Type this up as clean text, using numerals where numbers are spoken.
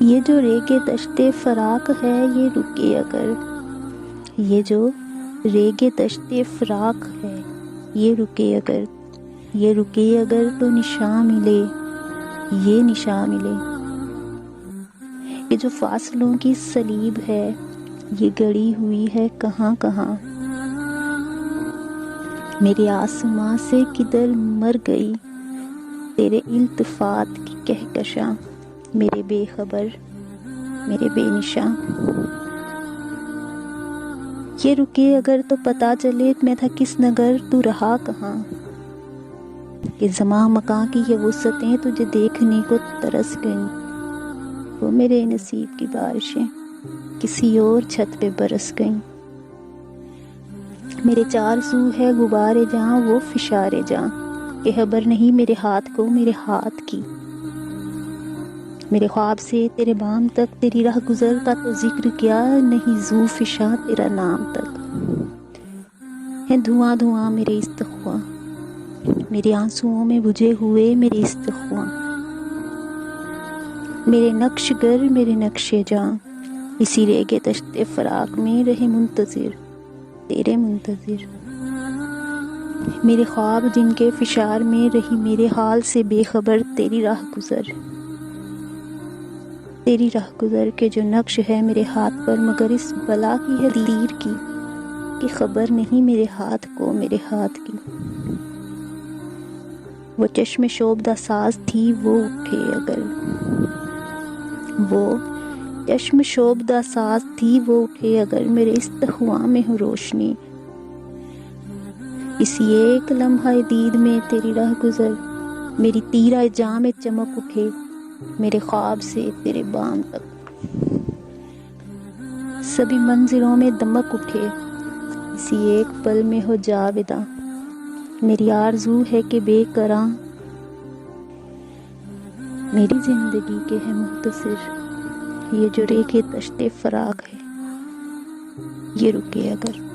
یہ جو ریگ دشت فراق ہے یہ رکے اگر، یہ جو ریگ دشت فراق ہے یہ رکے اگر، یہ رکے اگر تو نشاں ملے، یہ نشاں ملے۔ یہ جو فاصلوں کی صلیب ہے یہ گڑی ہوئی ہے کہاں کہاں، میرے آسماں سے کدھر مر گئی تیرے التفات کی کہکشاں، میرے بے خبر میرے بے نشاں۔ یہ رکے اگر تو پتہ چلے میں تھا کس نگر تو رہا کہاں، کہ زمان مکاں کی یہ وسعتیں تجھے دیکھنے کو ترس گئیں، وہ میرے نصیب کی بارشیں کسی اور چھت پہ برس گئیں۔ میرے چار سو ہے غبار جاں وہ فشار جاں، کہ خبر نہیں میرے ہاتھ کو میرے ہاتھ کی، میرے خواب سے تیرے بام تک تیری راہ گزر کا تو ذکر کیا نہیں زو فشاں تیرا نام تک۔ ہے دھواں دھواں میرے استخواں، میرے آنسوؤں میں بجھے ہوئے میرے استخواں، میرے نقش گر میرے نقش جاں اسی ریگ دشت فراق میں رہے منتظر تیرے منتظر۔ میرے خواب جن کے فشار میں رہی میرے حال سے بے خبر تیری راہ گزر، تیری راہ گزر کے جو نقش ہے میرے ہاتھ پر مگر اس بلا کی ہے تیر کی، کہ خبر نہیں میرے ہاتھ کو میرے ہاتھ کی۔ وہ چشم شوبدہ ساز تھی وہ اٹھے اگر، وہ چشم شوبدہ ساز تھی وہ اٹھے اگر، میرے استخواں میں ہو روشنی اسی ایک لمحہ دید میں تیری راہ گزر، میری تیرہ جاں میں چمک اٹھے میرے خواب سے تیرے بام تک، سبھی منظروں میں دمک اٹھے اسی ایک پل میں ہو جاوداں، میری آرزو ہے کہ بے قراں میری زندگی کے ہے مختصر، یہ جو ریگ دشت فراق ہے یہ رکے اگر۔